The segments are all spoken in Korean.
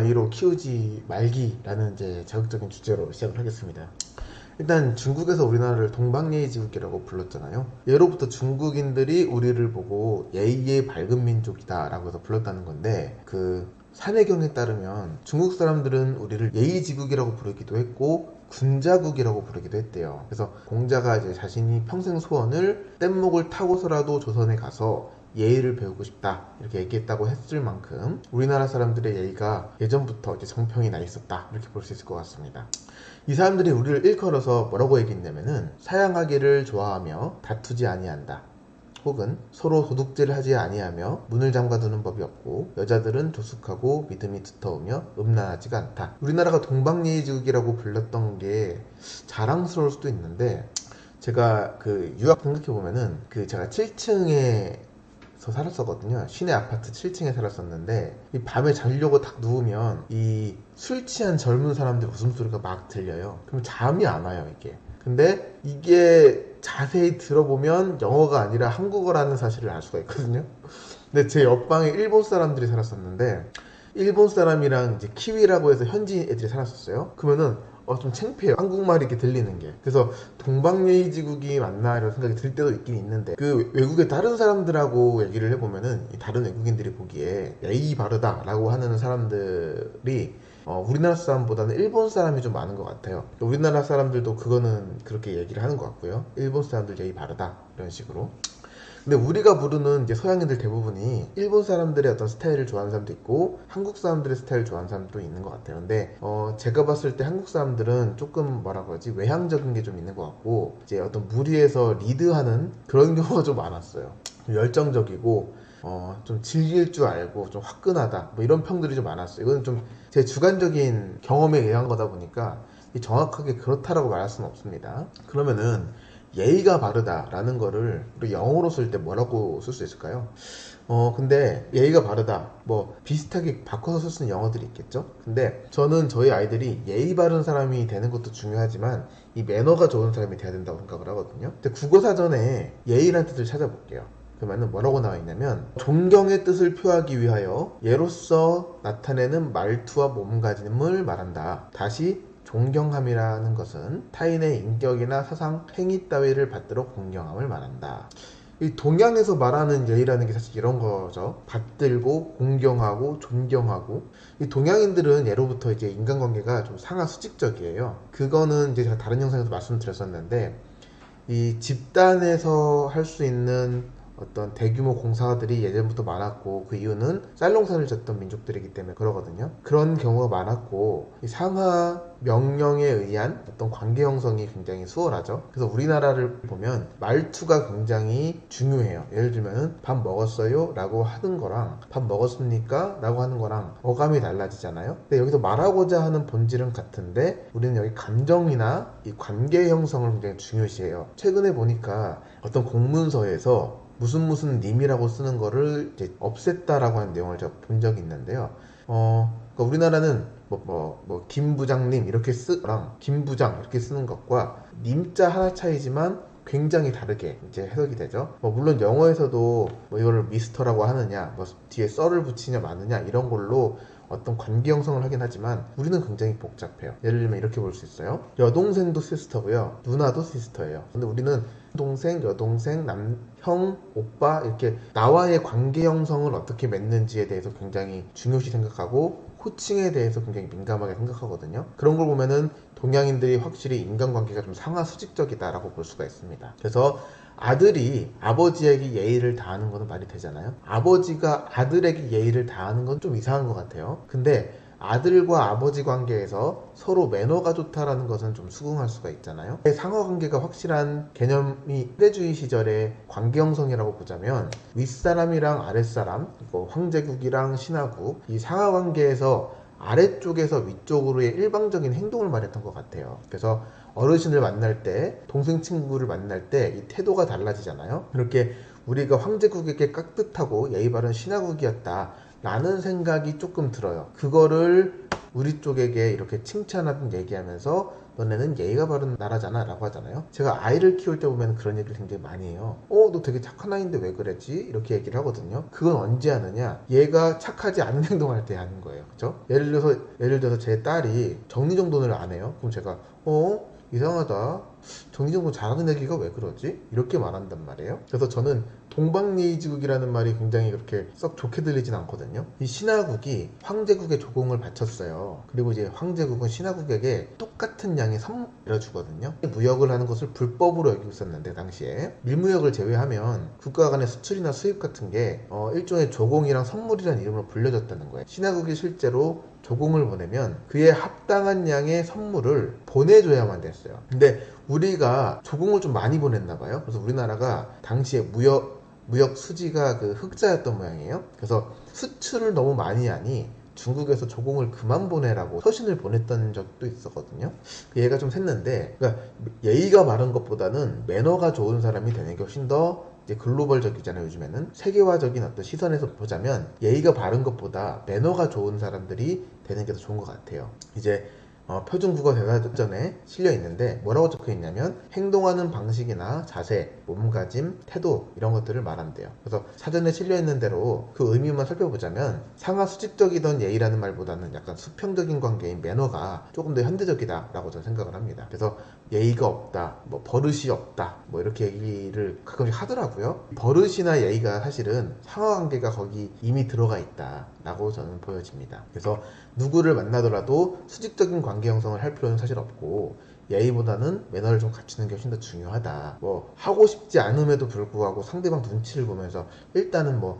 아이로 키우지 말기라는 이제 자극적인 주제로 시작을 하겠습니다. 일단 중국에서 우리나라를 동방예의지국이라고 불렀잖아요. 예로부터 중국인들이 우리를 보고 예의의 밝은 민족이다 라고 해서 불렀다는 건데, 그 산해경에 따르면 중국 사람들은 우리를 예의지국이라고 부르기도 했고 군자국이라고 부르기도 했대요. 그래서 공자가 이제 자신이 평생 소원을 뗏목을 타고서라도 조선에 가서 예의를 배우고 싶다 이렇게 얘기했다고 했을 만큼 우리나라 사람들의 예의가 예전부터 이제 정평이 나 있었다 이렇게 볼 수 있을 것 같습니다. 이 사람들이 우리를 일컬어서 뭐라고 얘기했냐면은 사양하기를 좋아하며 다투지 아니한다, 혹은 서로 도둑질을 하지 아니하며 문을 잠가두는 법이 없고 여자들은 조숙하고 믿음이 두터우며 음란하지가 않다. 우리나라가 동방예의지국이라고 불렸던 게 자랑스러울 수도 있는데, 제가 그 유학 생각해보면은 제가 7층에 살았었거든요. 시내 아파트 7층에 살았었는데, 이 밤에 자려고 딱 누우면 이 술 취한 젊은 사람들 웃음소리가 막 들려요. 그럼 잠이 안 와요 이게. 근데 이게 자세히 들어보면 영어가 아니라 한국어라는 사실을 알 수가 있거든요. 근데 제 옆방에 일본 사람들이 살았었는데, 일본 사람이랑 이제 키위라고 해서 현지 애들이 살았었어요. 그러면은 좀 창피해요, 한국말이 이렇게 들리는 게. 그래서 동방예의지국이 맞나 이런 생각이 들 때도 있긴 있는데, 그 외국의 다른 사람들하고 얘기를 해보면은 이 다른 외국인들이 보기에 예의 바르다 라고 하는 사람들이 우리나라 사람보다는 일본 사람이 좀 많은 것 같아요. 우리나라 사람들도 그거는 그렇게 얘기를 하는 것 같고요. 일본 사람들 예의 바르다 이런 식으로. 근데 우리가 부르는 이제 서양인들 대부분이 일본 사람들의 어떤 스타일을 좋아하는 사람도 있고 한국 사람들의 스타일을 좋아하는 사람도 있는 것 같아요. 근데 제가 봤을 때 한국 사람들은 조금 뭐라 그러지, 외향적인 게 좀 있는 것 같고, 이제 어떤 무리해서 리드하는 그런 경우가 좀 많았어요. 좀 열정적이고 좀 즐길 줄 알고 좀 화끈하다 뭐 이런 평들이 좀 많았어요. 이건 좀 제 주관적인 경험에 의한 거다 보니까 정확하게 그렇다라고 말할 수는 없습니다. 그러면은 예의가 바르다라는 거를 우리 영어로 쓸 때 뭐라고 쓸 수 있을까요? 근데 예의가 바르다 뭐 비슷하게 바꿔서 쓸 수 있는 영어들이 있겠죠. 근데 저는 저희 아이들이 예의 바른 사람이 되는 것도 중요하지만 이 매너가 좋은 사람이 돼야 된다고 생각을 하거든요. 근데 국어사전에 예의라는 뜻을 찾아볼게요. 그러면 뭐라고 나와 있냐면, 존경의 뜻을 표하기 위하여 예로서 나타내는 말투와 몸가짐을 말한다. 다시 존경함이라는 것은 타인의 인격이나 사상, 행위 따위를 받들어 공경함을 말한다. 이 동양에서 말하는 예의라는 게 사실 이런 거죠. 받들고 공경하고 존경하고. 이 동양인들은 예로부터 이제 인간관계가 좀 상하 수직적이에요. 그거는 이제 제가 다른 영상에서 말씀드렸었는데, 이 집단에서 할 수 있는 어떤 대규모 공사들이 예전부터 많았고, 그 이유는 쌀농사를 짓던 민족들이기 때문에 그러거든요. 그런 경우가 많았고, 이 상하 명령에 의한 어떤 관계 형성이 굉장히 수월하죠. 그래서 우리나라를 보면 말투가 굉장히 중요해요. 예를 들면 밥 먹었어요? 라고 하는 거랑 밥 먹었습니까? 라고 하는 거랑 어감이 달라지잖아요. 근데 여기서 말하고자 하는 본질은 같은데 우리는 여기 감정이나 이 관계 형성을 굉장히 중요시해요. 최근에 보니까 어떤 공문서에서 무슨 님이라고 쓰는 거를 이제 없앴다라고 하는 내용을 제가 본 적이 있는데요. 그러니까 우리나라는 김 부장님 이렇게 쓰랑 김 부장 이렇게 쓰는 것과 님자 하나 차이지만 굉장히 다르게 이제 해석이 되죠. 물론 영어에서도 이거를 미스터라고 하느냐, 뒤에 썰을 붙이냐 마느냐 이런 걸로 어떤 관계 형성을 하긴 하지만 우리는 굉장히 복잡해요. 예를 들면 이렇게 볼 수 있어요. 여동생도 시스터고요, 누나도 시스터예요. 근데 우리는 동생, 여동생, 형, 오빠 이렇게 나와의 관계 형성을 어떻게 맺는지에 대해서 굉장히 중요시 생각하고 호칭에 대해서 굉장히 민감하게 생각하거든요. 그런 걸 보면은 동양인들이 확실히 인간관계가 좀 상하 수직적이다라고 볼 수가 있습니다. 그래서 아들이 아버지에게 예의를 다하는 것은 말이 되잖아요. 아버지가 아들에게 예의를 다하는 건 좀 이상한 것 같아요. 근데 아들과 아버지 관계에서 서로 매너가 좋다라는 것은 좀 수긍할 수가 있잖아요. 상하관계가 확실한 개념이 시대주의 시절의 관계 형성이라고 보자면, 윗사람이랑 아랫사람, 황제국이랑 신하국, 이 상하관계에서 아래쪽에서 위쪽으로의 일방적인 행동을 말했던 것 같아요. 그래서 어르신을 만날 때, 동생 친구를 만날 때 이 태도가 달라지잖아요. 이렇게 우리가 황제국에게 깍듯하고 예의 바른 신하국이었다 라는 생각이 조금 들어요. 그거를 우리 쪽에게 이렇게 칭찬하든 얘기하면서 너네는 예의가 바른 나라잖아 라고 하잖아요. 제가 아이를 키울 때 보면 그런 얘기를 굉장히 많이 해요. 너 되게 착한 아이인데 왜 그랬지? 이렇게 얘기를 하거든요. 그건 언제 하느냐? 얘가 착하지 않은 행동할 때 하는 거예요. 그죠? 예를 들어서 제 딸이 정리정돈을 안 해요. 그럼 제가 이상하다. 정리정돈 잘하는 애기가 왜 그러지? 이렇게 말한단 말이에요. 그래서 저는 동방예의지국이라는 말이 굉장히 그렇게 썩 좋게 들리진 않거든요. 이 신하국이 황제국에 조공을 바쳤어요. 그리고 이제 황제국은 신하국에게 똑같은 양의 선물을 주거든요. 무역을 하는 것을 불법으로 여기고 있었는데 당시에 밀무역을 제외하면 국가 간의 수출이나 수입 같은 게 일종의 조공이랑 선물이라는 이름으로 불려졌다는 거예요. 신하국이 실제로 조공을 보내면 그에 합당한 양의 선물을 보내줘야만 됐어요. 근데 우리가 조공을 좀 많이 보냈나 봐요. 그래서 우리나라가 당시에 무역 수지가 그 흑자였던 모양이에요. 그래서 수출을 너무 많이 하니 중국에서 조공을 그만 보내라고 서신을 보냈던 적도 있었거든요. 얘가 좀 샜는데, 그러니까 예의가 바른 것보다는 매너가 좋은 사람이 되는 게 훨씬 더 이제 글로벌적이잖아요. 요즘에는 세계화적인 어떤 시선에서 보자면 예의가 바른 것보다 매너가 좋은 사람들이 되는 게 더 좋은 것 같아요. 이제 표준국어 대사전에 실려 있는데 뭐라고 적혀 있냐면 행동하는 방식이나 자세, 몸가짐, 태도 이런 것들을 말한대요. 그래서 사전에 실려 있는 대로 그 의미만 살펴보자면 상하 수직적이던 예의라는 말보다는 약간 수평적인 관계인 매너가 조금 더 현대적이다라고 저는 생각을 합니다. 그래서 예의가 없다, 뭐 버릇이 없다, 뭐 이렇게 얘기를 가끔씩 하더라고요. 버릇이나 예의가 사실은 상하 관계가 거기 이미 들어가 있다라고 저는 보여집니다. 그래서 누구를 만나더라도 수직적인 관계 형성을 할 필요는 사실 없고 예의보다는 매너를 좀 갖추는 게 훨씬 더 중요하다. 뭐 하고 싶지 않음에도 불구하고 상대방 눈치를 보면서 일단은 뭐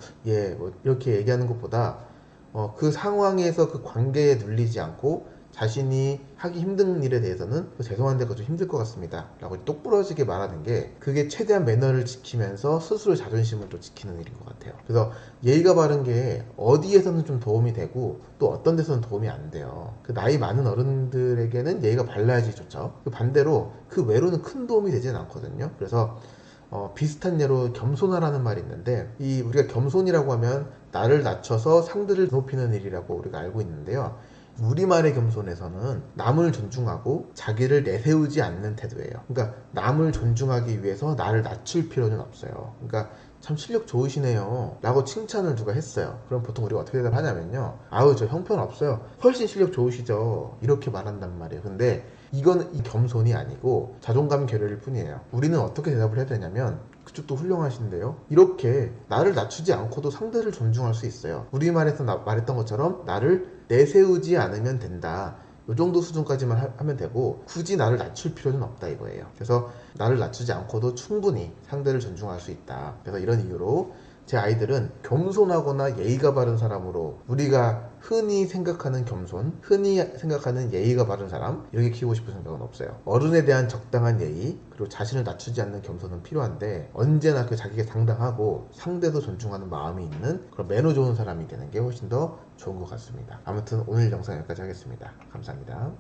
이렇게 얘기하는 것보다 그 상황에서 그 관계에 눌리지 않고 자신이 하기 힘든 일에 대해서는 죄송한데 그거 좀 힘들 것 같습니다 라고 똑부러지게 말하는 게 그게 최대한 매너를 지키면서 스스로 자존심을 또 지키는 일인 것 같아요. 그래서 예의가 바른 게 어디에서는 좀 도움이 되고 또 어떤 데서는 도움이 안 돼요. 그 나이 많은 어른들에게는 예의가 발라야지 좋죠. 그 반대로 그 외로는 큰 도움이 되지는 않거든요. 그래서 비슷한 예로 겸손하라는 말이 있는데 우리가 겸손이라고 하면 나를 낮춰서 상대를 높이는 일이라고 우리가 알고 있는데요. 우리말의 겸손에서는 남을 존중하고 자기를 내세우지 않는 태도예요. 그러니까 남을 존중하기 위해서 나를 낮출 필요는 없어요. 그러니까 참 실력 좋으시네요 라고 칭찬을 누가 했어요. 그럼 보통 우리가 어떻게 대답하냐면요, 아우 저 형편없어요, 훨씬 실력 좋으시죠, 이렇게 말한단 말이에요. 근데 이거는 이 겸손이 아니고 자존감 결여일 뿐이에요. 우리는 어떻게 대답을 해야 되냐면, 그쪽도 훌륭하신데요, 이렇게 나를 낮추지 않고도 상대를 존중할 수 있어요. 우리말에서 말했던 것처럼 나를 내세우지 않으면 된다, 이 정도 수준까지만 하면 되고 굳이 나를 낮출 필요는 없다 이거예요. 그래서 나를 낮추지 않고도 충분히 상대를 존중할 수 있다. 그래서 이런 이유로 제 아이들은 겸손하거나 예의가 바른 사람으로, 우리가 흔히 생각하는 겸손, 흔히 생각하는 예의가 바른 사람, 이렇게 키우고 싶은 생각은 없어요. 어른에 대한 적당한 예의, 그리고 자신을 낮추지 않는 겸손은 필요한데 언제나 그 자기가 당당하고 상대도 존중하는 마음이 있는 그런 매너 좋은 사람이 되는 게 훨씬 더 좋은 것 같습니다. 아무튼 오늘 영상 여기까지 하겠습니다. 감사합니다.